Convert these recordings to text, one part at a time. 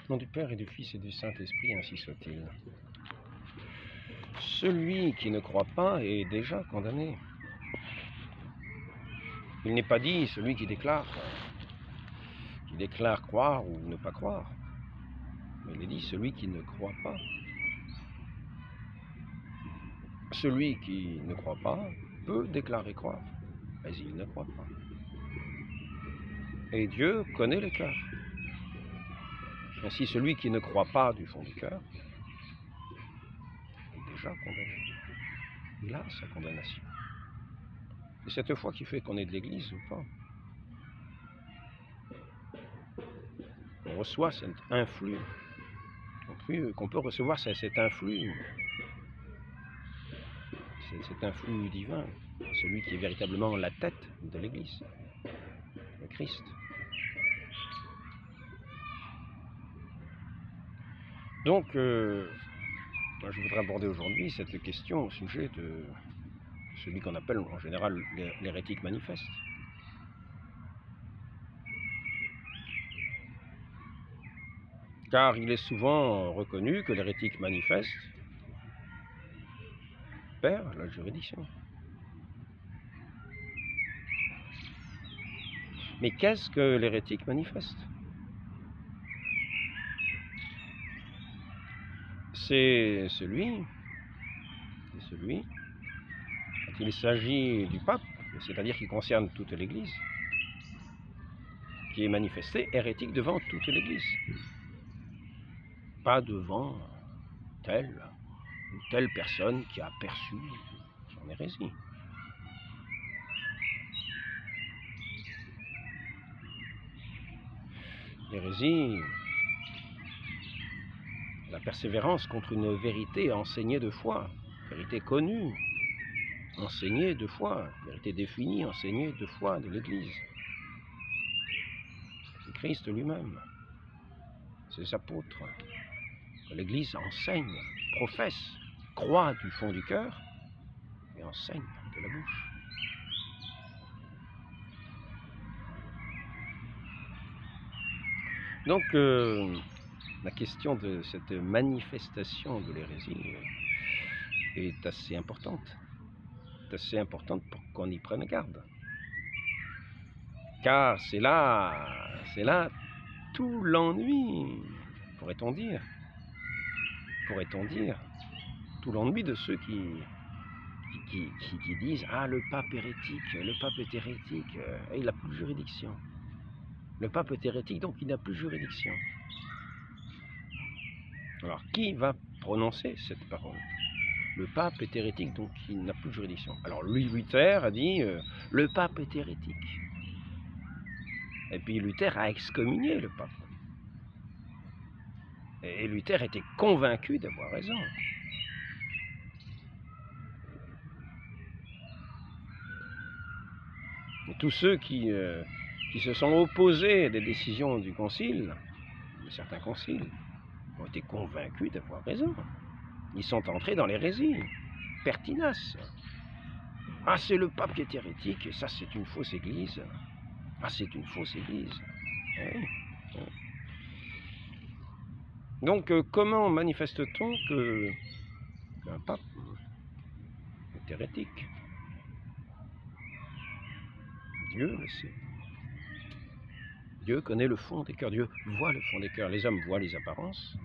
Au nom du Père et du Fils et du Saint-Esprit, ainsi soit-il. Celui qui ne croit pas est déjà condamné. Il n'est pas dit celui qui déclare croire ou ne pas croire. Mais il est dit celui qui ne croit pas. Celui qui ne croit pas peut déclarer croire, mais il ne croit pas. Et Dieu connaît les cœurs. Ainsi, celui qui ne croit pas du fond du cœur est déjà condamné. Il a sa condamnation. C'est cette foi qui fait qu'on est de l'Église ou pas. On reçoit cet influx, qu'on peut recevoir cet influx divin, celui qui est véritablement la tête de l'Église, le Christ. Donc, je voudrais aborder aujourd'hui cette question au sujet de celui qu'on appelle en général l'hérétique manifeste. Car il est souvent reconnu que l'hérétique manifeste perd la juridiction. Mais qu'est-ce que l'hérétique manifeste? C'est celui, quand il s'agit du pape, c'est-à-dire qui concerne toute l'Église, qui est manifesté hérétique devant toute l'Église. Pas devant telle ou telle personne qui a perçu son hérésie. L'hérésie, la persévérance contre une vérité enseignée de foi, vérité connue, enseignée de foi, vérité définie, enseignée de foi de l'Église. C'est Christ lui-même, ses apôtres, que l'Église enseigne, professe, croit du fond du cœur et enseigne de la bouche. Donc, la question de cette manifestation de l'hérésie est assez importante. C'est assez importante pour qu'on y prenne garde. Car c'est là tout l'ennui, pourrait-on dire, tout l'ennui de ceux qui disent « Ah, le pape est hérétique, il n'a plus de juridiction. Le pape est hérétique, donc il n'a plus de juridiction. » Alors, qui va prononcer cette parole? Le pape est hérétique, donc il n'a plus de juridiction. Alors, Luther a dit « Le pape est hérétique. » Et puis Luther a excommunié le pape. Et Luther était convaincu d'avoir raison. Et tous ceux qui se sont opposés à des décisions du concile, de certains conciles, ont été convaincus d'avoir raison. Ils sont entrés dans l'hérésie pertinace. Ah, c'est le pape qui est hérétique, et ça c'est une fausse église. Ah, c'est une fausse église. Oui. Donc, comment manifeste-t-on qu'un pape est hérétique? Dieu le sait. Dieu connaît le fond des cœurs. Dieu voit le fond des cœurs. Les hommes voient les apparences.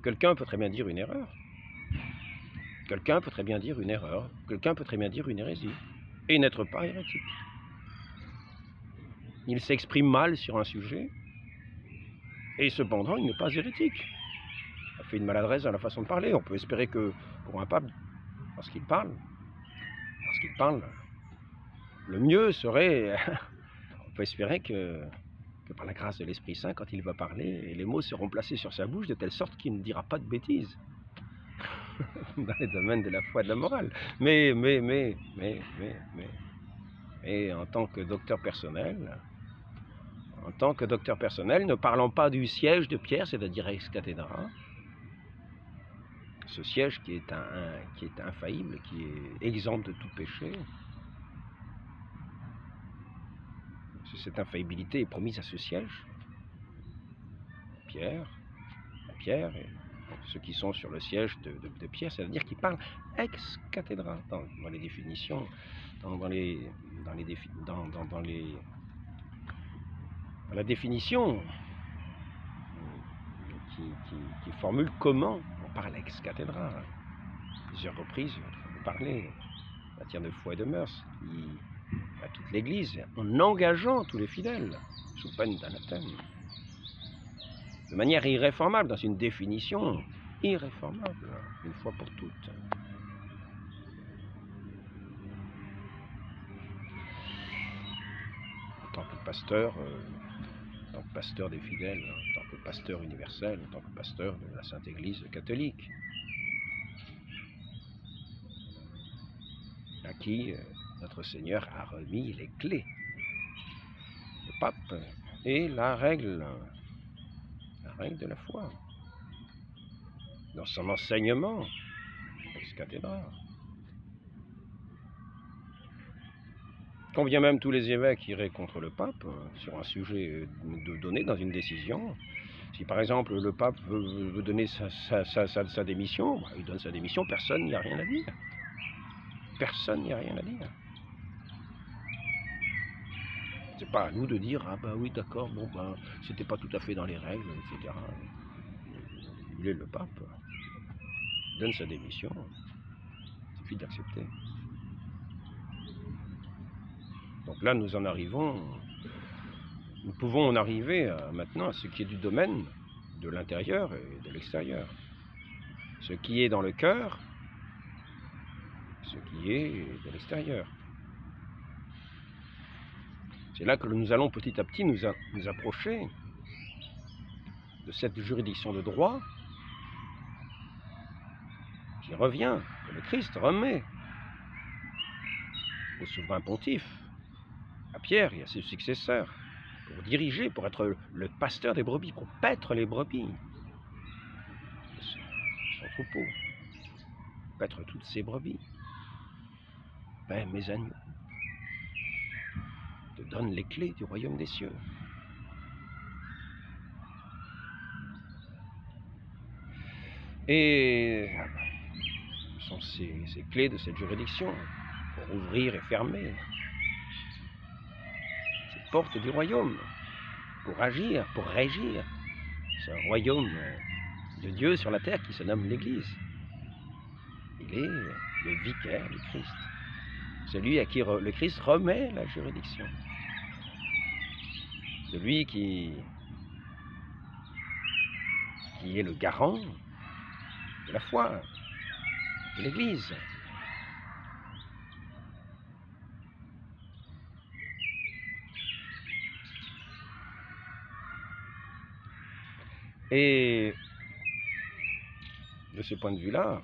Quelqu'un peut très bien dire une erreur. Quelqu'un peut très bien dire une erreur. Quelqu'un peut très bien dire une hérésie. Et n'être pas hérétique. Il s'exprime mal sur un sujet. Et cependant, il n'est pas hérétique. Il a fait une maladresse dans la façon de parler. On peut espérer que pour un pape, lorsqu'il parle, le mieux serait, on peut espérer que par la grâce de l'Esprit Saint, quand il va parler, les mots seront placés sur sa bouche de telle sorte qu'il ne dira pas de bêtises dans les domaines de la foi et de la morale. Mais en tant que docteur personnel, ne parlant pas du siège de Pierre, c'est-à-dire ex cathedra, ce siège qui est infaillible, qui est exempt de tout péché. Cette infaillibilité est promise à ce siège, Pierre, Pierre, et donc, ceux qui sont sur le siège de Pierre, c'est-à-dire qu'ils parlent ex cathedra dans les définitions, dans la définition qui formule comment on parle ex cathedra. Plusieurs reprises, vous parlez en matière de foi et de mœurs, à toute l'Église, en engageant tous les fidèles sous peine d'anathème, de manière irréformable, dans une définition irréformable, une fois pour toutes. En tant que pasteur, des fidèles, en tant que pasteur universel, en tant que pasteur de la Sainte Église catholique, à qui notre Seigneur a remis les clés, le pape, et la règle de la foi, dans son enseignement ex cathedra. Quand bien même tous les évêques iraient contre le pape sur un sujet donné dans une décision, si par exemple le pape veut donner sa démission, il donne sa démission, personne n'y a rien à dire. Personne n'y a rien à dire. C'est pas à nous de dire, ah ben oui d'accord, bon ben c'était pas tout à fait dans les règles, etc. Il est le pape, il donne sa démission, il suffit d'accepter. Donc là nous pouvons en arriver maintenant à ce qui est du domaine de l'intérieur et de l'extérieur. Ce qui est dans le cœur, ce qui est de l'extérieur. C'est là que nous allons petit à petit nous approcher de cette juridiction de droit qui revient, que le Christ remet au souverain pontife, à Pierre et à ses successeurs, pour diriger, pour être le pasteur des brebis, pour paître les brebis, son troupeau, paître toutes ses brebis. Ben, mes agneaux, te donne les clés du royaume des cieux. Et ce sont ces clés de cette juridiction pour ouvrir et fermer ces portes du royaume, pour agir, pour régir ce royaume de Dieu sur la terre qui se nomme l'Église. Il est le vicaire du Christ, celui à qui le Christ remet la juridiction, celui qui est le garant de la foi, de l'Église. Et de ce point de vue-là,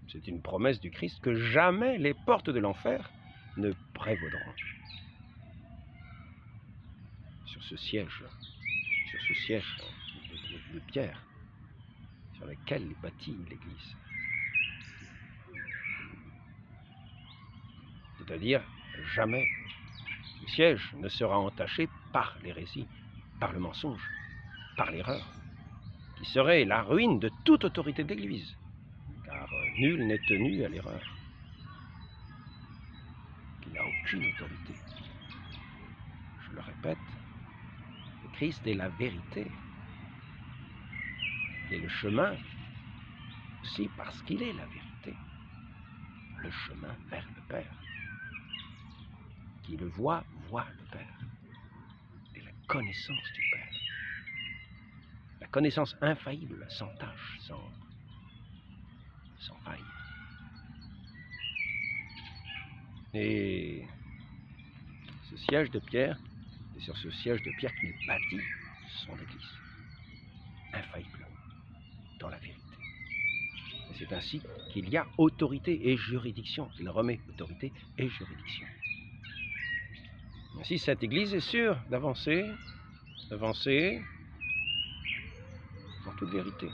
c'est une promesse du Christ que jamais les portes de l'enfer ne prévaudront sur ce siège de pierre sur lequel est bâtie l'Église. C'est-à-dire, jamais ce siège ne sera entaché par l'hérésie, par le mensonge, par l'erreur, qui serait la ruine de toute autorité de l'Église, car nul n'est tenu à l'erreur, qui n'a aucune autorité. Je le répète, le Christ est la vérité, il est le chemin, aussi parce qu'il est la vérité, le chemin vers le Père. Qui le voit le Père, et la connaissance du Père, la connaissance infaillible, sans tache, sans faille. Et ce siège de pierre, c'est sur ce siège de pierre qu'il bâtit son Église, infaillible, dans la vérité. Et c'est ainsi qu'il y a autorité et juridiction, qu'il remet autorité et juridiction. Ainsi, cette Église est sûre d'avancer en toute vérité.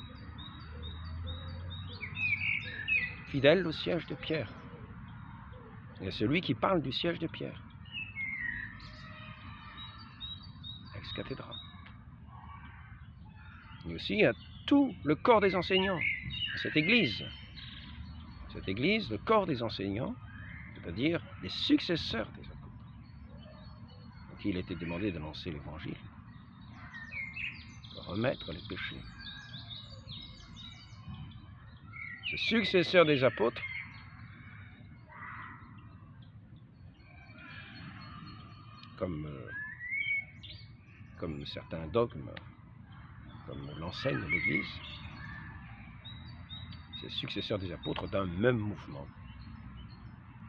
Fidèle au siège de Pierre. Et celui qui parle du siège de Pierre. Ex cathedra. Et aussi à tout le corps des enseignants, cette Église, le corps des enseignants, c'est-à-dire les successeurs des apôtres. Donc il était demandé d'annoncer l'Évangile, de remettre les péchés. Ce successeur des apôtres, comme certains dogmes, comme l'enseigne l'Église, ces successeurs des apôtres d'un même mouvement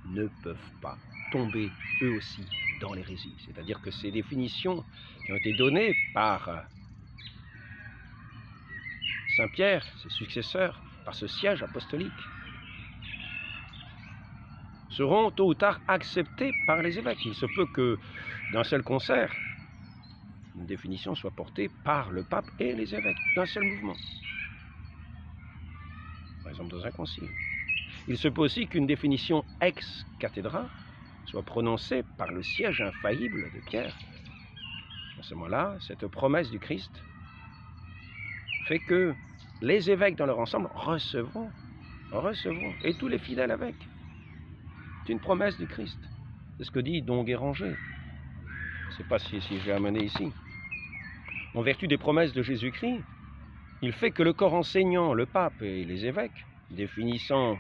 ne peuvent pas tomber eux aussi dans l'hérésie. C'est-à-dire que ces définitions qui ont été données par Saint Pierre, ses successeurs, par ce siège apostolique, seront tôt ou tard acceptées par les évêques. Il se peut que d'un seul concert, une définition soit portée par le pape et les évêques, d'un seul mouvement. Par exemple, dans un concile. Il se peut aussi qu'une définition ex cathedra soit prononcée par le siège infaillible de Pierre. À ce moment-là, cette promesse du Christ fait que les évêques dans leur ensemble recevront, et tous les fidèles avec. C'est une promesse du Christ. C'est ce que dit Don Guéranger. Je ne sais pas si j'ai amené ici. En vertu des promesses de Jésus-Christ, il fait que le corps enseignant, le pape et les évêques, définissant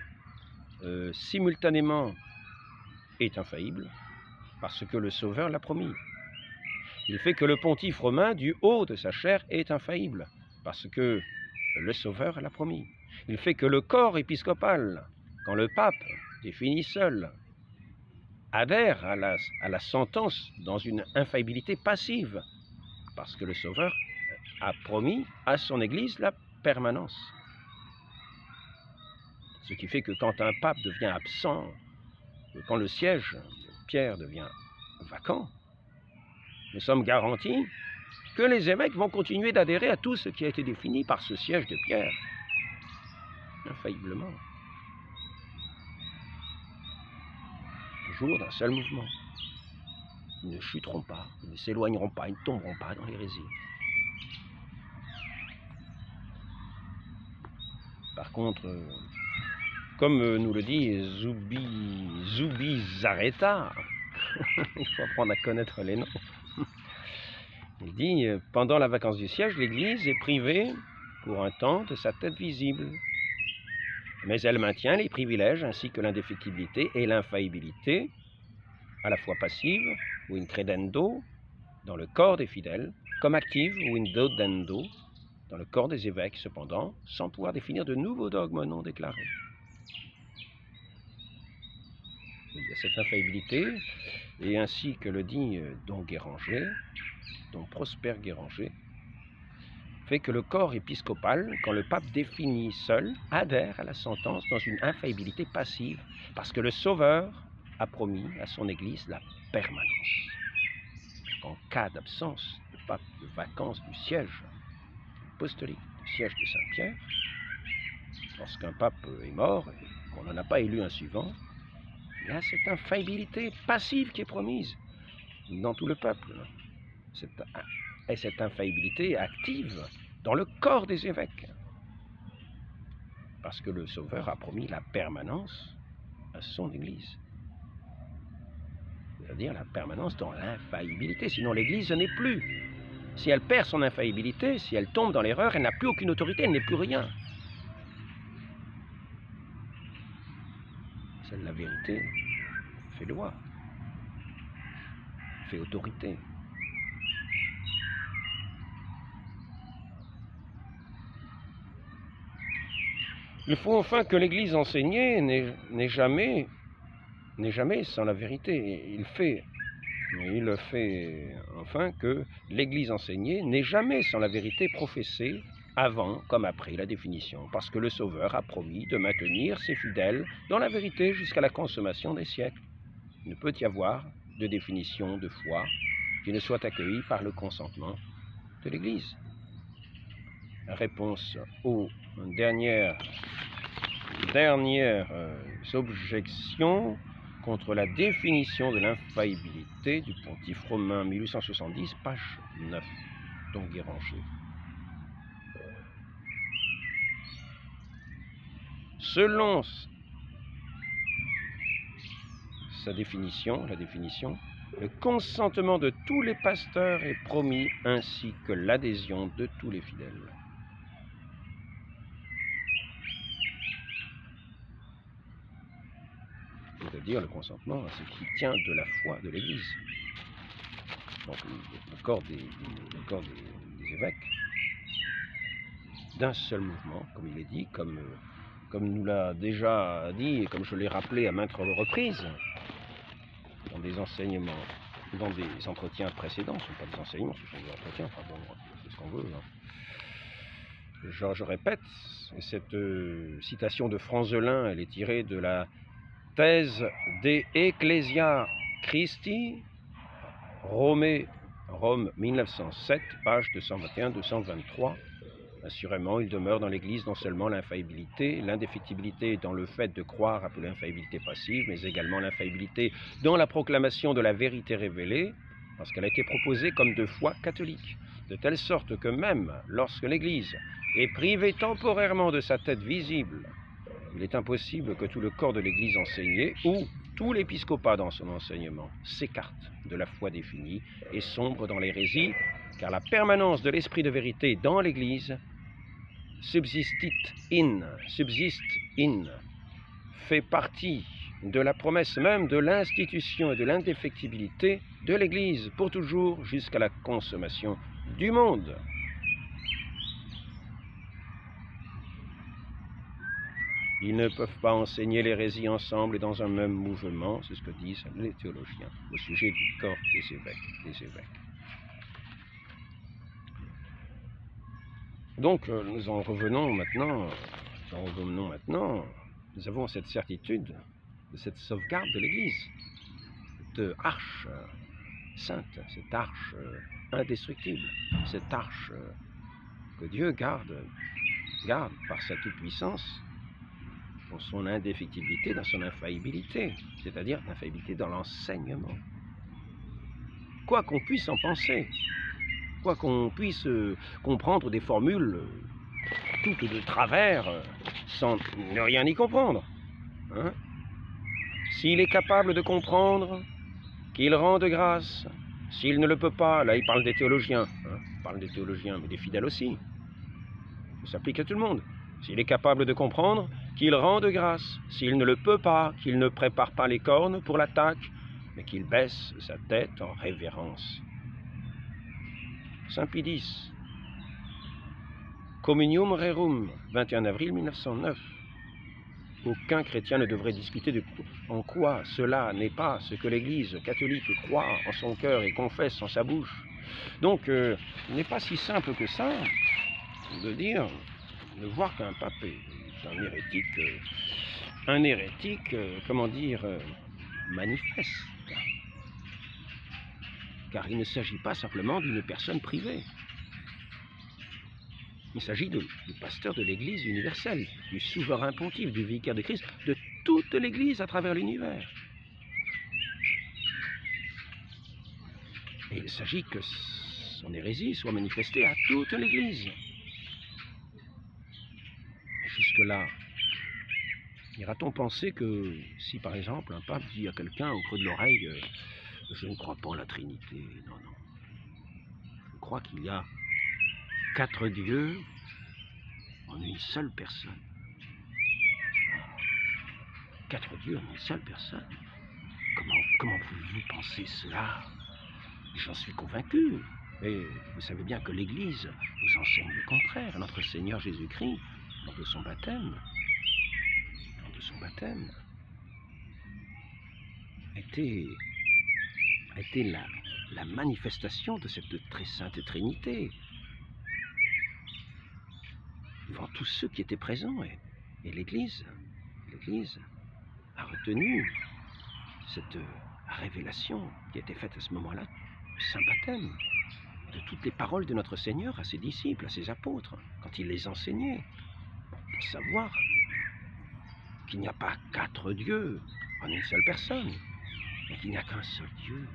simultanément, est infaillible, parce que le Sauveur l'a promis. Il fait que le pontife romain, du haut de sa chair, est infaillible, parce que le Sauveur l'a promis. Il fait que le corps épiscopal, quand le pape définit seul, adhère à la sentence dans une infaillibilité passive, parce que le Sauveur a promis à son Église la permanence. Ce qui fait que quand un pape devient absent, quand le siège de Pierre devient vacant, nous sommes garantis que les évêques vont continuer d'adhérer à tout ce qui a été défini par ce siège de Pierre, infailliblement. Toujours d'un seul mouvement. Ils ne chuteront pas, ils ne s'éloigneront pas, ils ne tomberont pas dans l'hérésie. Par contre, comme nous le dit Zubizarreta, il faut apprendre à connaître les noms. Il dit, pendant la vacance du siège, l'Église est privée pour un temps de sa tête visible. Mais elle maintient les privilèges ainsi que l'indéfectibilité et l'infaillibilité, à la fois passive ou in credendo dans le corps des fidèles, comme active ou in dodendo dans le corps des évêques, cependant, sans pouvoir définir de nouveaux dogmes non déclarés. Il y a cette infaillibilité, et ainsi que le dit Don Guéranger, Don Prosper Guéranger, fait que le corps épiscopal, quand le pape définit seul, adhère à la sentence dans une infaillibilité passive, parce que le Sauveur a promis à son Église la permanence. En cas d'absence de pape, de vacance du siège apostolique, du siège de Saint-Pierre, lorsqu'un pape est mort et qu'on n'en a pas élu un suivant, il y a cette infaillibilité passive qui est promise dans tout le peuple. Et cette infaillibilité active dans le corps des évêques. Parce que le Sauveur a promis la permanence à son Église. C'est-à-dire la permanence dans l'infaillibilité. Sinon l'Église n'est plus. Si elle perd son infaillibilité, si elle tombe dans l'erreur, elle n'a plus aucune autorité, elle n'est plus rien. Seule la vérité fait loi, fait autorité. Il faut enfin que l'Église enseignée n'est jamais sans la vérité. Il le fait enfin que l'Église enseignée n'est jamais sans la vérité professée avant comme après la définition, parce que le Sauveur a promis de maintenir ses fidèles dans la vérité jusqu'à la consommation des siècles. Il ne peut y avoir de définition de foi qui ne soit accueillie par le consentement de l'Église. Réponse aux dernières objections contre la définition de l'infaillibilité du pontife romain 1870, page 9, Don Guéranger. selon sa définition, le consentement de tous les pasteurs est promis ainsi que l'adhésion de tous les fidèles. C'est-à-dire le consentement à ce qui tient de la foi de l'Église. Donc le corps des évêques, d'un seul mouvement, comme il est dit, comme nous l'a déjà dit et comme je l'ai rappelé à maintes reprises, dans des enseignements, dans des entretiens précédents, ce ne sont pas des enseignements, ce sont des entretiens, enfin bon, c'est ce qu'on veut. Je répète, cette citation de Franzelin, elle est tirée de la thèse De Ecclesia Christi, Rome 1907, page 221-223. Assurément, il demeure dans l'Église non seulement l'infaillibilité, l'indéfectibilité dans le fait de croire, appelée infaillibilité passive, mais également l'infaillibilité dans la proclamation de la vérité révélée, parce qu'elle a été proposée comme de foi catholique, de telle sorte que même lorsque l'Église est privée temporairement de sa tête visible, il est impossible que tout le corps de l'Église enseigné, ou tout l'épiscopat dans son enseignement, s'écarte de la foi définie et sombre dans l'hérésie, car la permanence de l'esprit de vérité dans l'Église subsiste in, fait partie de la promesse même de l'institution et de l'indéfectibilité de l'Église pour toujours jusqu'à la consommation du monde. Ils ne peuvent pas enseigner l'hérésie ensemble et dans un même mouvement, c'est ce que disent les théologiens au sujet du corps des évêques. Donc, nous en revenons maintenant, nous avons cette certitude de cette sauvegarde de l'Église, cette arche sainte, cette arche indestructible, cette arche que Dieu garde par sa toute-puissance, dans son indéfectibilité, dans son infaillibilité, c'est-à-dire l'infaillibilité dans l'enseignement. Quoi qu'on puisse en penser, quoi qu'on puisse comprendre des formules toutes de travers, sans ne rien y comprendre. Hein? S'il est capable de comprendre, qu'il rende grâce. S'il ne le peut pas, là il parle des théologiens, il parle des théologiens, mais des fidèles aussi. Ça s'applique à tout le monde. S'il est capable de comprendre, qu'il rende grâce. S'il ne le peut pas, qu'il ne prépare pas les cornes pour l'attaque, mais qu'il baisse sa tête en révérence. Saint Pie X, Communium Rerum, 21 avril 1909. Aucun chrétien ne devrait discuter en quoi cela n'est pas ce que l'Église catholique croit en son cœur et confesse en sa bouche. Donc, il n'est pas si simple que ça de voir qu'un pape est un hérétique, manifeste. Car il ne s'agit pas simplement d'une personne privée. Il s'agit du pasteur de l'Église universelle, du souverain pontife, du vicaire de Christ, de toute l'Église à travers l'univers. Et il s'agit que son hérésie soit manifestée à toute l'Église. Jusque-là, ira-t-on penser que si par exemple un pape dit à quelqu'un au creux de l'oreille « Je ne crois pas en la Trinité, non. Je crois qu'il y a 4 dieux en une seule personne. 4 dieux en une seule personne. Comment pouvez-vous penser cela? J'en suis convaincu. Mais vous savez bien que l'Église nous enseigne le contraire. Notre Seigneur Jésus-Christ, lors de son baptême, était la manifestation de cette très sainte Trinité devant tous ceux qui étaient présents. Et l'Église a retenu cette révélation qui a été faite à ce moment-là, du saint baptême, de toutes les paroles de notre Seigneur à ses disciples, à ses apôtres, quand il les enseignait, pour savoir qu'il n'y a pas 4 dieux en une seule personne, mais qu'il n'y a qu'un seul Dieu,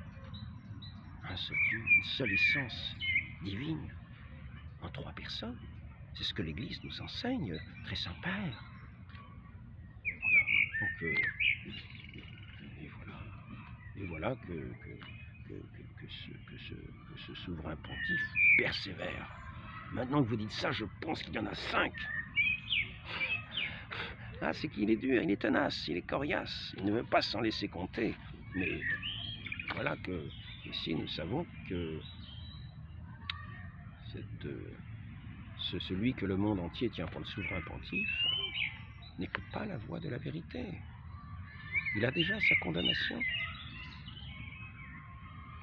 une seule essence divine, en 3 personnes. C'est ce que l'Église nous enseigne, très Saint-Père. Donc, et voilà que ce souverain pontife persévère. Maintenant que vous dites ça, je pense qu'il y en a 5. Ah, c'est qu'il est dur, il est tenace, il est coriace, il ne veut pas s'en laisser compter. Mais voilà que ici nous savons que celui que le monde entier tient pour le souverain pontife n'écoute pas la voix de la vérité. Il a déjà sa condamnation.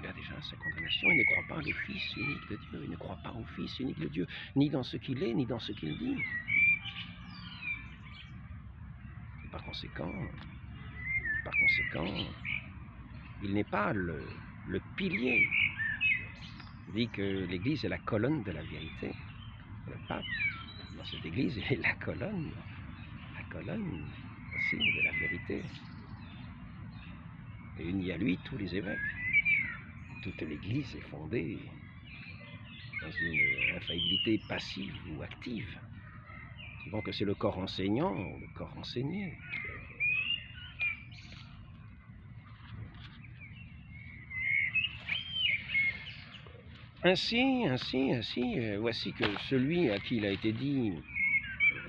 Il a déjà sa condamnation. Il ne croit pas le Fils unique de Dieu. Il ne croit pas au Fils unique de Dieu, ni dans ce qu'il est, ni dans ce qu'il dit. Et par conséquent, il n'est pas le pilier. Il dit que l'Église est la colonne de la vérité. Le pape, dans cette Église, est la colonne aussi de la vérité. Et unis à lui tous les évêques. Toute l'Église est fondée dans une infaillibilité passive ou active. Souvent que c'est le corps enseignant ou le corps enseigné. Ainsi, voici que celui à qui il a été dit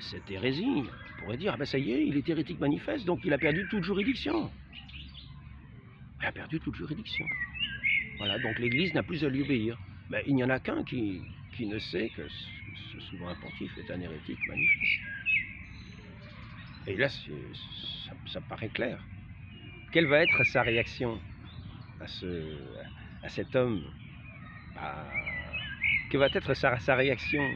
cette hérésie, on pourrait dire, ah ben ça y est, il est hérétique manifeste, donc il a perdu toute juridiction. Il a perdu toute juridiction. Voilà, donc l'Église n'a plus à lui obéir. Ben, il n'y en a qu'un qui ne sait que ce souverain pontife est un hérétique manifeste. Et là, ça paraît clair. Quelle va être sa réaction à cet homme? Que va être sa réaction?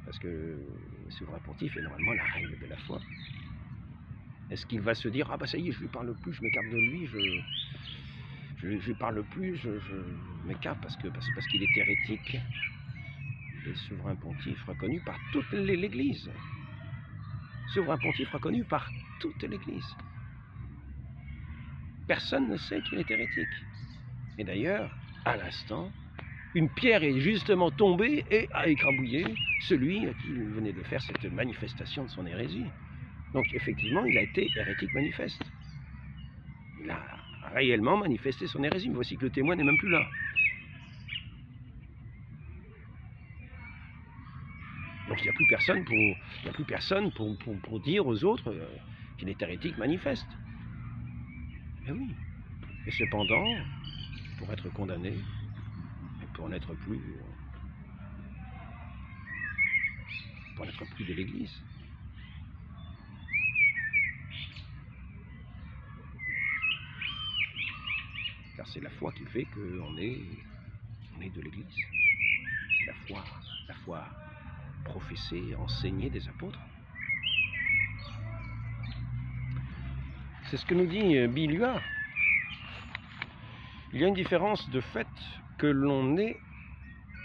Parce que le souverain pontife est normalement la règle de la foi. Est-ce qu'il va se dire, ah bah ça y est, je lui parle plus, je m'écarte de lui, je lui parle plus, je m'écarte parce qu'il est hérétique? Le souverain pontife reconnu par toute l'Église. Souverain pontife reconnu par toute l'Église. Personne ne sait qu'il est hérétique. Et d'ailleurs, à l'instant, une pierre est justement tombée et a écrabouillé celui qui venait de faire cette manifestation de son hérésie. Donc effectivement, il a été hérétique manifeste. Il a réellement manifesté son hérésie. Mais voici que le témoin n'est même plus là. Donc il n'y a plus personne pour dire aux autres qu'il est hérétique manifeste. Eh oui. Et cependant, pour être condamné, et pour n'être plus de l'Église. Car c'est la foi qui fait qu'on est de l'Église. C'est la foi professée, enseignée des apôtres. C'est ce que nous dit Biluard. Il y a une différence de fait que l'on est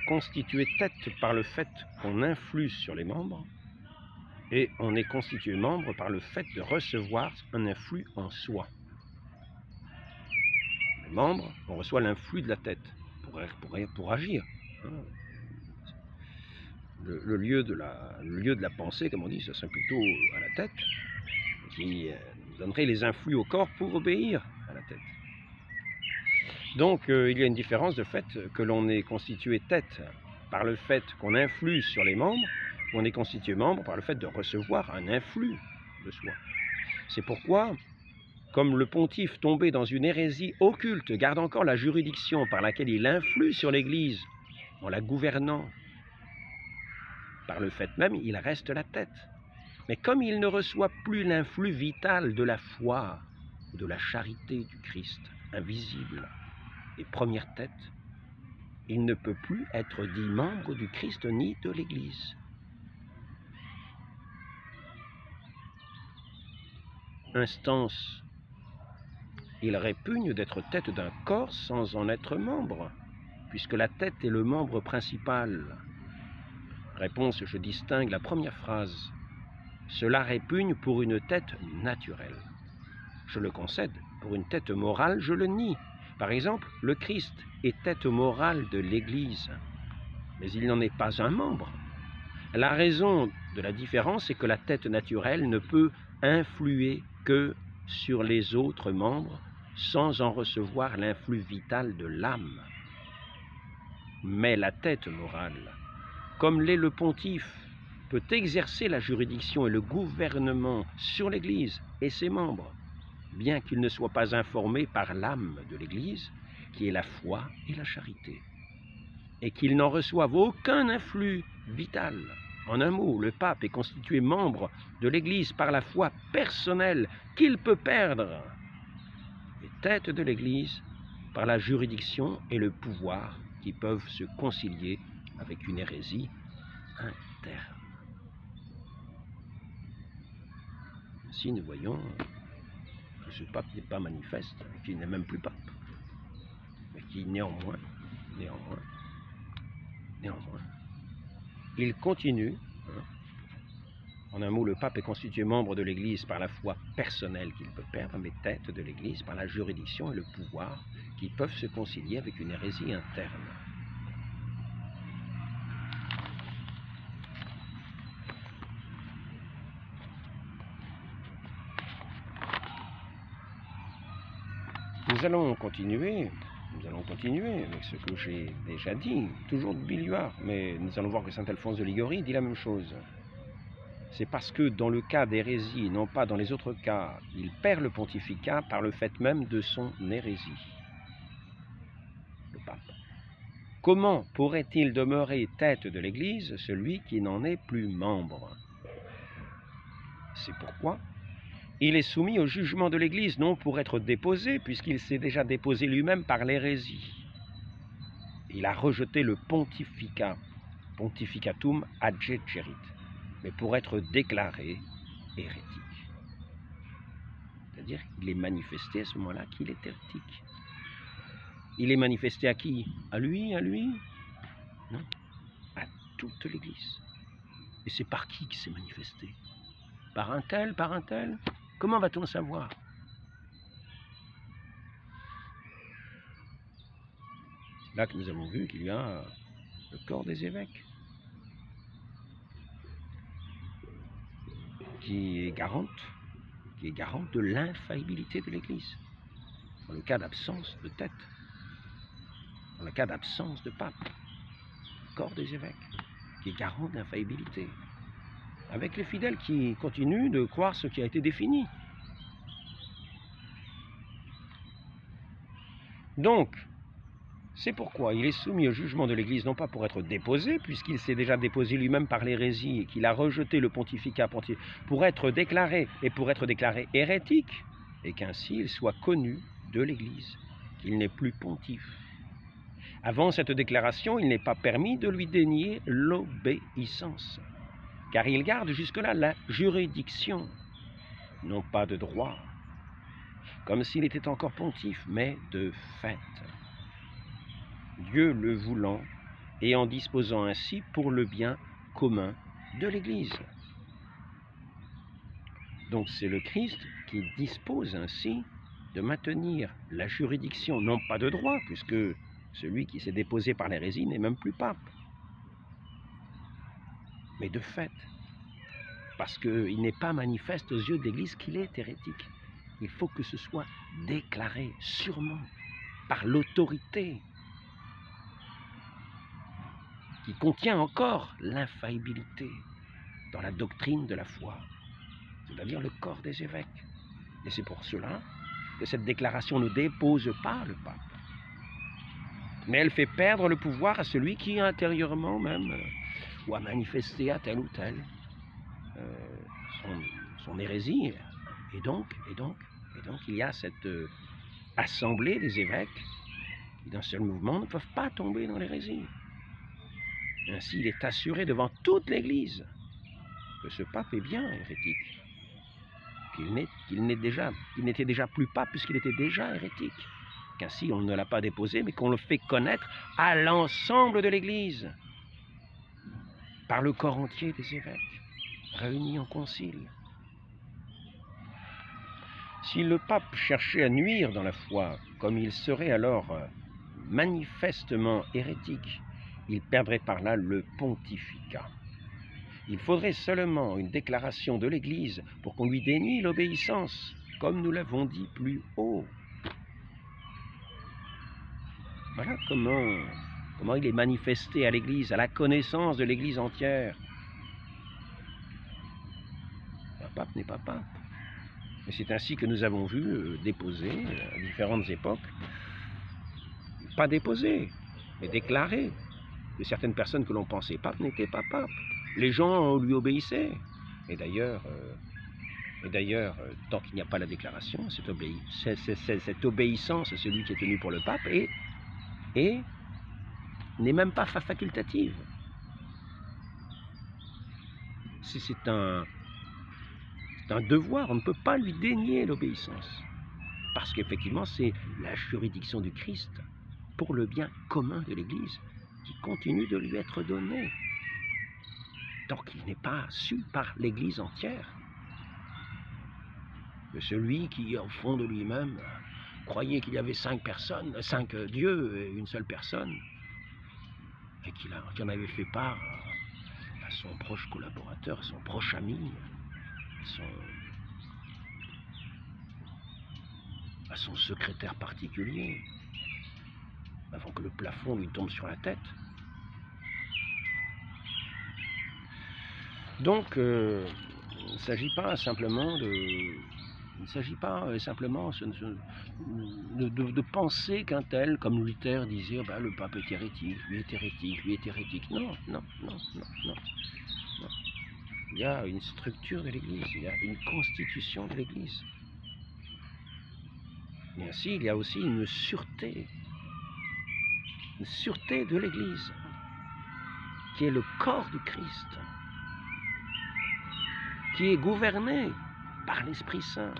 constitué tête par le fait qu'on influe sur les membres et on est constitué membre par le fait de recevoir un influx en soi. Les membres, on reçoit l'influx de la tête pour agir. Le lieu de la pensée, comme on dit, ce serait plutôt à la tête, qui donnerait les influx au corps pour obéir à la tête. Donc il y a une différence de fait que l'on est constitué tête par le fait qu'on influe sur les membres, ou on est constitué membre par le fait de recevoir un influx de soi. C'est pourquoi, comme le pontife tombé dans une hérésie occulte garde encore la juridiction par laquelle il influe sur l'Église, en la gouvernant, par le fait même, il reste la tête. Mais comme il ne reçoit plus l'influx vital de la foi, de la charité du Christ, invisible et première tête, il ne peut plus être dit membre du Christ ni de l'Église. Instance, il répugne d'être tête d'un corps sans en être membre, puisque la tête est le membre principal. Réponse, je distingue la première phrase. Cela répugne pour une tête naturelle. Je le concède, pour une tête morale, je le nie. Par exemple, le Christ est tête morale de l'Église, mais il n'en est pas un membre. La raison de la différence est que la tête naturelle ne peut influer que sur les autres membres sans en recevoir l'influx vital de l'âme. Mais la tête morale, comme l'est le pontife, peut exercer la juridiction et le gouvernement sur l'Église et ses membres, bien qu'il ne soit pas informé par l'âme de l'Église, qui est la foi et la charité, et qu'il n'en reçoive aucun influx vital. En un mot, le pape est constitué membre de l'Église par la foi personnelle qu'il peut perdre, et tête de l'Église par la juridiction et le pouvoir qui peuvent se concilier avec une hérésie interne. Ainsi, nous voyons que ce pape n'est pas manifeste, qu'il n'est même plus pape, mais qui néanmoins, il continue. En un mot, le pape est constitué membre de l'Église par la foi personnelle qu'il peut perdre, mais tête de l'Église par la juridiction et le pouvoir qui peuvent se concilier avec une hérésie interne. Nous allons continuer avec ce que j'ai déjà dit, toujours de Billuart, mais nous allons voir que saint Alphonse de Liguori dit la même chose. C'est parce que dans le cas d'hérésie, non pas dans les autres cas, il perd le pontificat par le fait même de son hérésie. Le pape. Comment pourrait-il demeurer tête de l'Église, celui qui n'en est plus membre? C'est pourquoi il est soumis au jugement de l'Église, non pour être déposé, puisqu'il s'est déjà déposé lui-même par l'hérésie. Il a rejeté le pontificat, pontificatum adjecerit, mais pour être déclaré hérétique. C'est-à-dire qu'il est manifesté à ce moment-là qu'il est hérétique. Il est manifesté à qui? À lui? Non, à toute l'Église. Et c'est par qui s'est manifesté? Par un tel? Comment va-t-on savoir? C'est là que nous avons vu qu'il y a le corps des évêques, qui est garante de l'infaillibilité de l'Église, dans le cas d'absence de tête, dans le cas d'absence de pape, le corps des évêques, qui est garant d'infaillibilité, avec les fidèles qui continuent de croire ce qui a été défini. Donc, c'est pourquoi il est soumis au jugement de l'Église, non pas pour être déposé, puisqu'il s'est déjà déposé lui-même par l'hérésie et qu'il a rejeté le pontificat pour être déclaré hérétique, et qu'ainsi il soit connu de l'Église, qu'il n'est plus pontife. Avant cette déclaration, il n'est pas permis de lui dénier l'obéissance, car il garde jusque-là la juridiction, non pas de droit, comme s'il était encore pontife, mais de fait. Dieu le voulant et en disposant ainsi pour le bien commun de l'Église. Donc c'est le Christ qui dispose ainsi de maintenir la juridiction, non pas de droit, puisque celui qui s'est déposé par l'hérésie n'est même plus pape, mais de fait, parce qu'il n'est pas manifeste aux yeux de l'Église qu'il est hérétique. Il faut que ce soit déclaré sûrement par l'autorité qui contient encore l'infaillibilité dans la doctrine de la foi, c'est-à-dire le corps des évêques. Et c'est pour cela que cette déclaration ne dépose pas le pape, mais elle fait perdre le pouvoir à celui qui intérieurement même ou a manifesté à tel ou tel son hérésie. Et donc, il y a cette assemblée des évêques qui, d'un seul mouvement, ne peuvent pas tomber dans l'hérésie. Ainsi, il est assuré devant toute l'Église que ce pape est bien hérétique, qu'il n'était déjà plus pape puisqu'il était déjà hérétique, qu'ainsi on ne l'a pas déposé, mais qu'on le fait connaître à l'ensemble de l'Église, par le corps entier des évêques, réunis en concile. Si le pape cherchait à nuire dans la foi, comme il serait alors manifestement hérétique, il perdrait par là le pontificat. Il faudrait seulement une déclaration de l'Église pour qu'on lui dénie l'obéissance, comme nous l'avons dit plus haut. Voilà comment il est manifesté à l'Église, à la connaissance de l'Église entière. Un pape n'est pas pape. Et c'est ainsi que nous avons vu déposer à différentes époques, pas déposer, mais déclarer que certaines personnes que l'on pensait papes n'étaient pas papes. Les gens lui obéissaient. Et d'ailleurs, tant qu'il n'y a pas la déclaration, cette obéissance à celui qui est tenu pour le pape et n'est même pas facultative. C'est un devoir, on ne peut pas lui dénier l'obéissance. Parce qu'effectivement, c'est la juridiction du Christ pour le bien commun de l'Église qui continue de lui être donnée. Tant qu'il n'est pas su par l'Église entière. Que celui qui, au fond de lui-même, croyait qu'il y avait 5 dieux et une seule personne, et qu'il en avait fait part à son proche collaborateur, à son proche ami, à son secrétaire particulier, avant que le plafond lui tombe sur la tête. Donc, il ne s'agit pas simplement de penser qu'un tel, comme Luther disait, le pape est hérétique, lui est hérétique, lui est hérétique. Non. Il y a une structure de l'Église, il y a une constitution de l'Église. Mais ainsi, il y a aussi une sûreté de l'Église, qui est le corps du Christ, qui est gouverné par l'Esprit Saint,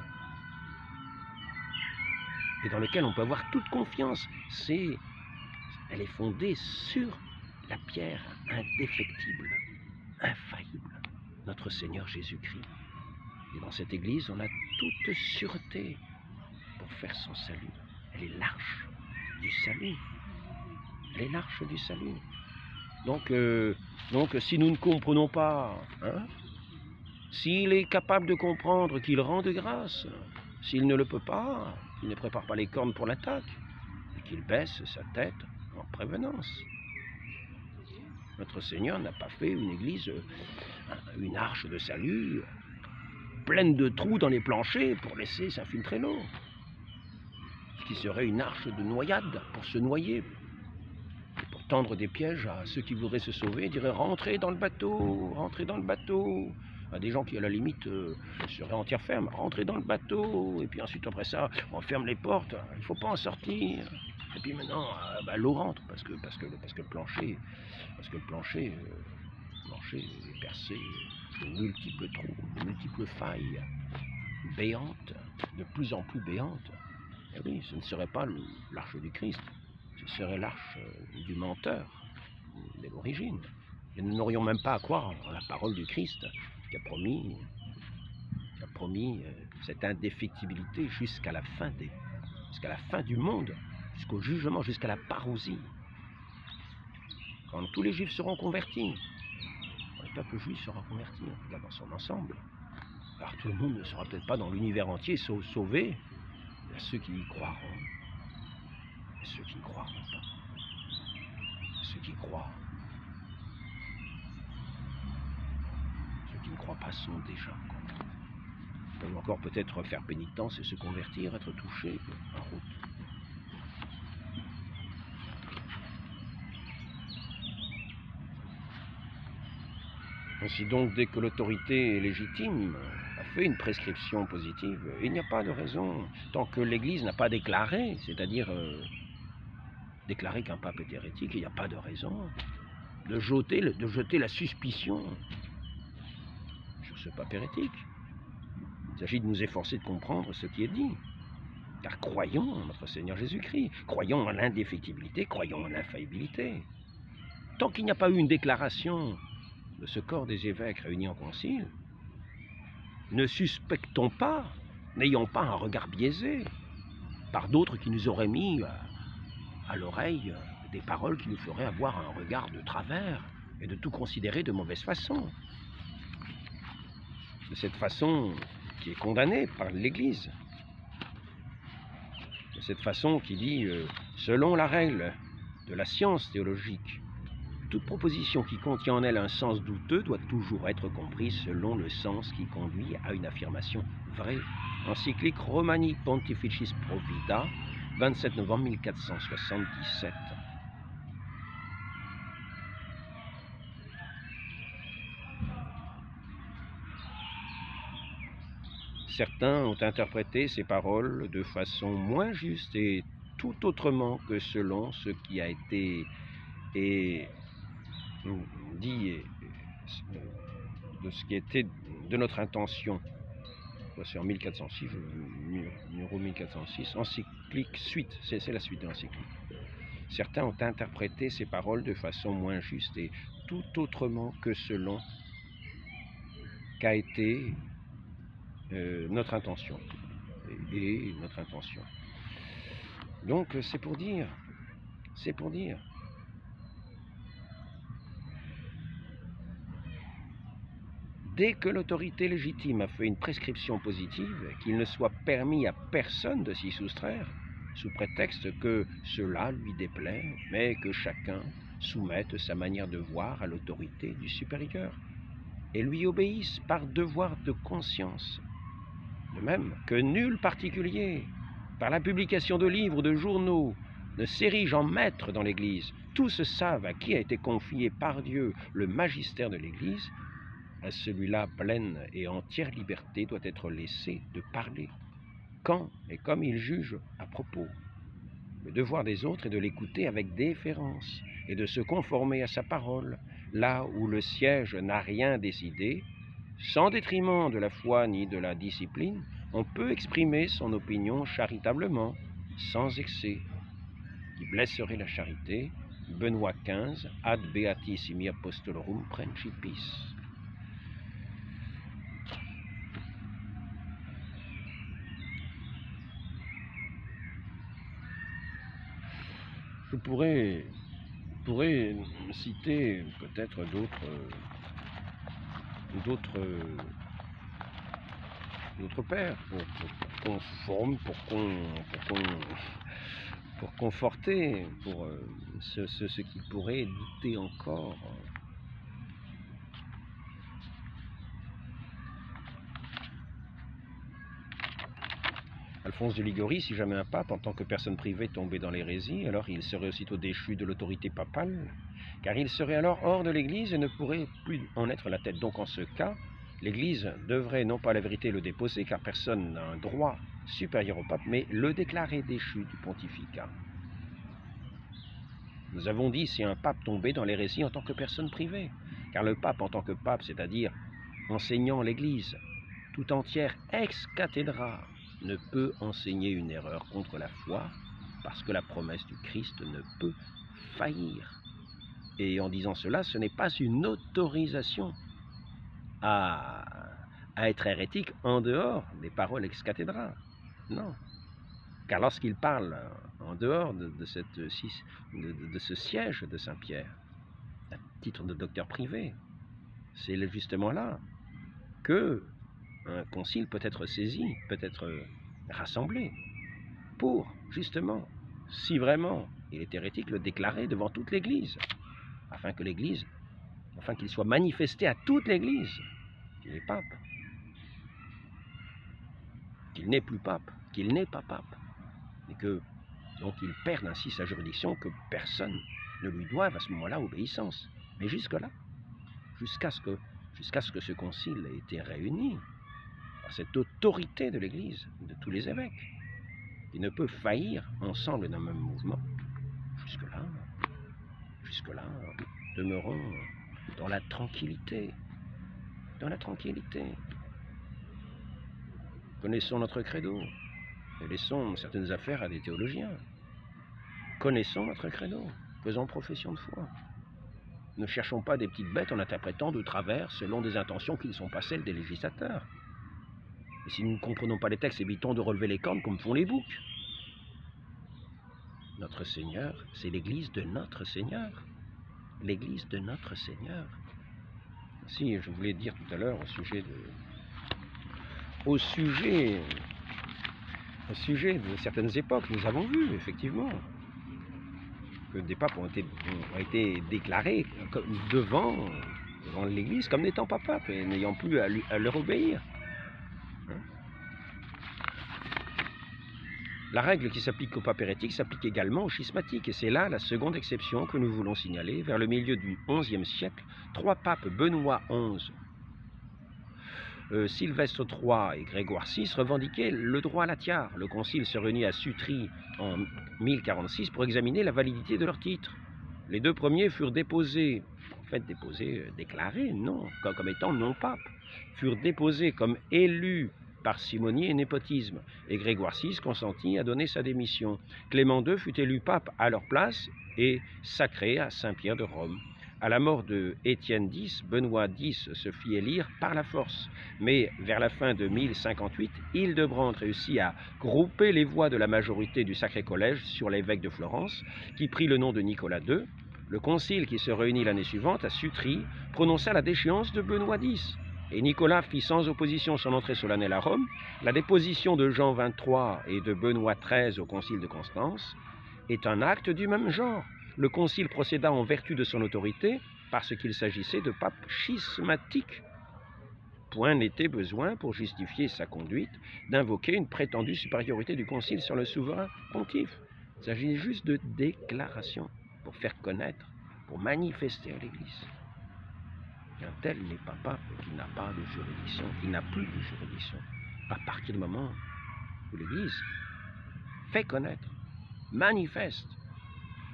et dans lequel on peut avoir toute confiance. Elle est fondée sur la pierre indéfectible, infaillible, notre Seigneur Jésus-Christ. Et dans cette Église, on a toute sûreté pour faire son salut. Elle est l'arche du salut. Elle est l'arche du salut. Donc, si nous ne comprenons pas, s'il est capable de comprendre qu'il rend de grâce, s'il ne le peut pas, qu'il ne prépare pas les cornes pour l'attaque, et qu'il baisse sa tête en prévenance. Notre Seigneur n'a pas fait une église, une arche de salut, pleine de trous dans les planchers pour laisser s'infiltrer l'eau. Ce qui serait une arche de noyade pour se noyer, pour tendre des pièges à ceux qui voudraient se sauver, et diraient rentrez dans le bateau, à des gens qui à la limite seraient en terre ferme, rentrez dans le bateau, et puis ensuite après ça, on ferme les portes, il ne faut pas en sortir. Et puis maintenant, l'eau rentre, parce que le plancher est percé de multiples trous, de multiples failles béantes, de plus en plus béantes. Et oui, ce ne serait pas l'arche du Christ, ce serait l'arche du menteur de l'origine. Et nous n'aurions même pas à croire en la parole du Christ qui a promis cette indéfectibilité jusqu'à la fin du monde, jusqu'au jugement, jusqu'à la parousie. Quand tous les Juifs seront convertis, quand le peuple juif sera converti, dans son ensemble, alors tout le monde ne sera peut-être pas dans l'univers entier sauvé. Il y a ceux qui y croiront, et ceux qui ne croiront pas. Ceux qui croient. Ceux qui ne croient pas sont déjà contre. Ils peuvent encore peut-être faire pénitence et se convertir, être touchés en route. Ainsi donc, dès que l'autorité est légitime, a fait une prescription positive, il n'y a pas de raison, tant que l'Église n'a pas déclaré, c'est-à-dire déclaré qu'un pape est hérétique, il n'y a pas de raison de jeter la suspicion sur ce pape hérétique. Il s'agit de nous efforcer de comprendre ce qui est dit. Car croyons en notre Seigneur Jésus-Christ, croyons en l'indéfectibilité, croyons en l'infaillibilité. Tant qu'il n'y a pas eu une déclaration de ce corps des évêques réunis en concile, ne suspectons pas, n'ayons pas un regard biaisé par d'autres qui nous auraient mis à l'oreille des paroles qui nous feraient avoir un regard de travers et de tout considérer de mauvaise façon. de cette façon qui est condamnée par l'Église, de cette façon qui dit, selon la règle de la science théologique, toute proposition qui contient en elle un sens douteux doit toujours être comprise selon le sens qui conduit à une affirmation vraie. Encyclique Romani Pontificis Provida, 27 novembre 1477. Certains ont interprété ces paroles de façon moins juste et tout autrement que selon ce qui a été dit de ce qui était de notre intention. C'est en 1406, numéro 1406, encyclique suite, c'est la suite de l'encyclique. Certains ont interprété ces paroles de façon moins juste et tout autrement que selon qu'a été notre intention et notre intention. Donc c'est pour dire. Dès que l'autorité légitime a fait une prescription positive, qu'il ne soit permis à personne de s'y soustraire, sous prétexte que cela lui déplaît, mais que chacun soumette sa manière de voir à l'autorité du supérieur et lui obéisse par devoir de conscience. De même que nul particulier, par la publication de livres ou de journaux, ne s'érige en maître dans l'Église. Tous savent à qui a été confié par Dieu le magistère de l'Église. À celui-là, pleine et entière liberté doit être laissée de parler, quand et comme il juge à propos. Le devoir des autres est de l'écouter avec déférence et de se conformer à sa parole, là où le siège n'a rien décidé. Sans détriment de la foi ni de la discipline, on peut exprimer son opinion charitablement, sans excès, qui blesserait la charité. Benoît XV, Ad Beatissimi Apostolorum Principis. Je pourrais citer peut-être d'autres pères pour conforter, pour ceux qui pourraient douter encore. Alphonse de Liguori, si jamais un pape, en tant que personne privée, tombait dans l'hérésie, alors il serait aussitôt déchu de l'autorité papale, car il serait alors hors de l'Église et ne pourrait plus en être la tête. Donc en ce cas, l'Église devrait non pas la vérité le déposer, car personne n'a un droit supérieur au pape, mais le déclarer déchu du pontificat. Nous avons dit si un pape tombait dans l'hérésie en tant que personne privée, car le pape en tant que pape, c'est-à-dire enseignant l'Église tout entière ex cathedra, ne peut enseigner une erreur contre la foi, parce que la promesse du Christ ne peut faillir. Et en disant cela, ce n'est pas une autorisation à être hérétique en dehors des paroles ex cathedra. Non. Car lorsqu'il parle en dehors de ce siège de Saint-Pierre, à titre de docteur privé, c'est justement là que un concile peut être saisi, peut être rassemblé, pour, justement, si vraiment il est hérétique, le déclarer devant toute l'Église, afin qu'il soit manifesté à toute l'Église qu'il est pape, qu'il n'est plus pape, qu'il n'est pas pape, et que donc il perde ainsi sa juridiction, que personne ne lui doive à ce moment-là obéissance. Mais jusque-là, jusqu'à ce que ce concile ait été réuni, cette autorité de l'Église, de tous les évêques, qui ne peut faillir ensemble d'un même mouvement. Jusque-là, demeurons dans la tranquillité. Connaissons notre credo et laissons certaines affaires à des théologiens. Connaissons notre credo, faisons profession de foi. Ne cherchons pas des petites bêtes en interprétant de travers selon des intentions qui ne sont pas celles des législateurs. Et si nous ne comprenons pas les textes, évitons de relever les cornes comme font les boucs. Notre Seigneur, c'est l'Église de notre Seigneur. L'Église de notre Seigneur. Si je voulais dire tout à l'heure au sujet au sujet de certaines époques, nous avons vu, effectivement, que des papes ont été déclarés devant l'Église comme n'étant pas papes et n'ayant plus à leur obéir. La règle qui s'applique aux papes hérétiques s'applique également aux schismatiques, et c'est là la seconde exception que nous voulons signaler. Vers le milieu du XIe siècle, 3 papes, Benoît XI, Sylvestre III et Grégoire VI, revendiquaient le droit à la tiare. Le concile se réunit à Sutri en 1046 pour examiner la validité de leur titre. Les 2 premiers furent déposés, déclarés, non, comme étant non-papes, furent déposés comme élus parcimonie et népotisme, et Grégoire VI consentit à donner sa démission. Clément II fut élu pape à leur place et sacré à Saint-Pierre de Rome. À la mort de Étienne X, Benoît X se fit élire par la force, mais vers la fin de 1058, Hildebrand réussit à grouper les voix de la majorité du Sacré Collège sur l'évêque de Florence, qui prit le nom de Nicolas II. Le concile qui se réunit l'année suivante à Sutri prononça la déchéance de Benoît X, et Nicolas fit sans opposition son entrée solennelle à Rome. La déposition de Jean XXIII et de Benoît XIII au concile de Constance est un acte du même genre. Le concile procéda en vertu de son autorité parce qu'il s'agissait de papes schismatiques. Point n'était besoin, pour justifier sa conduite, d'invoquer une prétendue supériorité du concile sur le souverain pontife. Il s'agit juste de déclaration pour faire connaître, pour manifester à l'Église. Un tel n'est pas pape qui n'a pas de juridiction, qui n'a plus de juridiction, à partir du moment où l'Église fait connaître, manifeste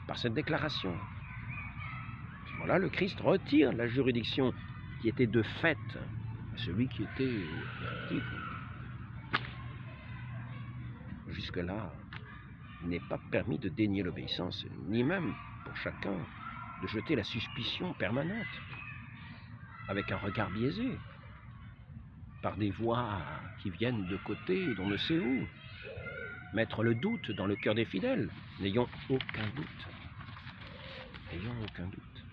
par cette déclaration. À ce moment-là, le Christ retire la juridiction qui était de fait à celui qui était hérétique. Jusque-là, il n'est pas permis de dénier l'obéissance, ni même pour chacun de jeter la suspicion permanente avec un regard biaisé, par des voix qui viennent de côté, d'on ne sait où. Mettre le doute dans le cœur des fidèles. N'ayons aucun doute. N'ayons aucun doute.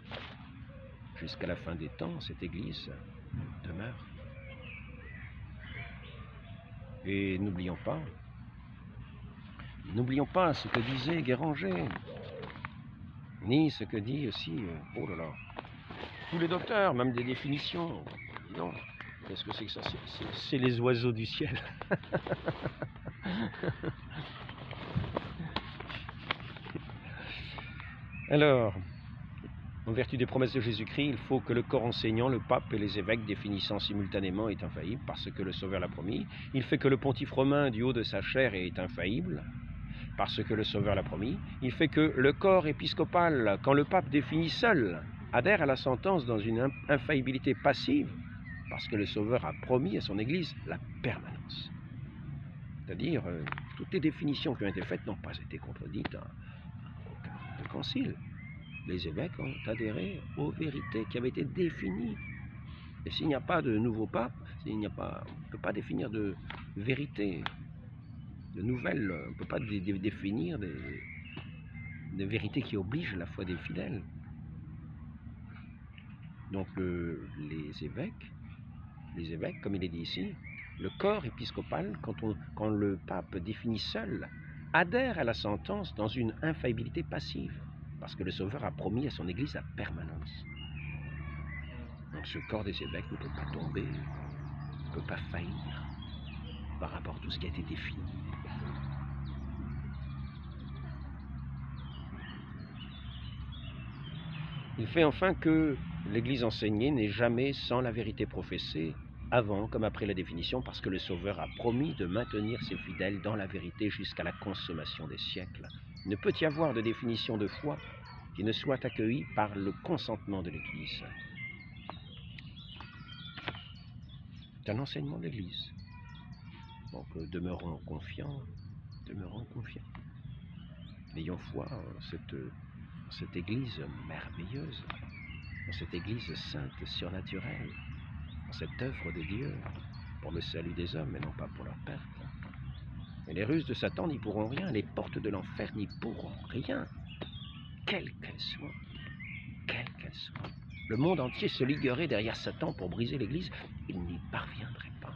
Jusqu'à la fin des temps, cette Église demeure. Et n'oublions pas ce que disait Guéranger, ni ce que dit aussi, tous les docteurs, même des définitions. Non, qu'est-ce que c'est que ça? C'est les oiseaux du ciel. Alors, en vertu des promesses de Jésus-Christ, il faut que le corps enseignant, le pape et les évêques définissant simultanément est infaillible, parce que le Sauveur l'a promis. Il fait que le pontife romain du haut de sa chair est infaillible, parce que le Sauveur l'a promis. Il fait que le corps épiscopal, quand le pape définit seul, adhère à la sentence dans une infaillibilité passive, parce que le Sauveur a promis à son Église la permanence. C'est-à-dire, toutes les définitions qui ont été faites n'ont pas été contredites à aucun concile. Les évêques ont adhéré aux vérités qui avaient été définies. Et s'il n'y a pas de nouveau pape, on ne peut pas définir de vérité, de nouvelles, on ne peut pas définir des vérités qui obligent la foi des fidèles. Donc les évêques, comme il est dit ici, le corps épiscopal, quand le pape définit seul, adhère à la sentence dans une infaillibilité passive, parce que le Sauveur a promis à son Église la permanence. Donc ce corps des évêques ne peut pas tomber, ne peut pas faillir par rapport à tout ce qui a été défini. Il fait enfin que l'Église enseignée n'est jamais sans la vérité professée, avant comme après la définition, parce que le Sauveur a promis de maintenir ses fidèles dans la vérité jusqu'à la consommation des siècles. Il ne peut y avoir de définition de foi qui ne soit accueillie par le consentement de l'Église. C'est un enseignement de l'Église. Donc demeurons confiants. Ayons foi en cette Église merveilleuse, en cette Église sainte, surnaturelle, en cette œuvre de Dieu pour le salut des hommes et non pas pour leur perte. Et les ruses de Satan n'y pourront rien, les portes de l'enfer n'y pourront rien, quelles qu'elles soient. Le monde entier se liguerait derrière Satan pour briser l'Église, il n'y parviendrait pas.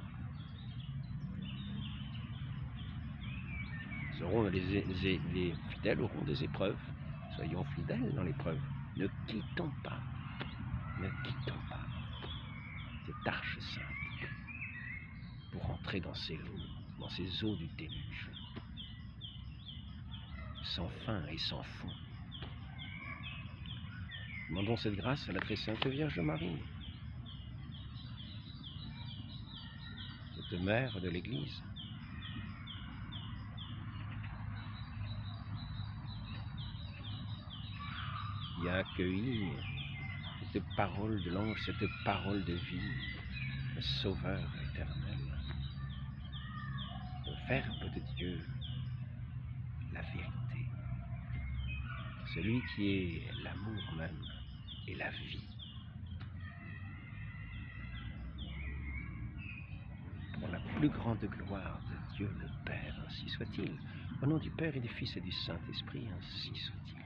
Les fidèles auront des épreuves. Soyons fidèles dans l'épreuve. Ne quittons pas cette arche sainte pour entrer dans ces eaux du déluge, sans fin et sans fond. Demandons cette grâce à la très sainte Vierge Marie, cette mère de l'Église. Qui a accueilli cette parole de l'ange, cette parole de vie, le Sauveur éternel, le Verbe de Dieu, la vérité, celui qui est l'amour même et la vie. Pour la plus grande gloire de Dieu le Père, ainsi soit-il. Au nom du Père et du Fils et du Saint-Esprit, ainsi soit-il.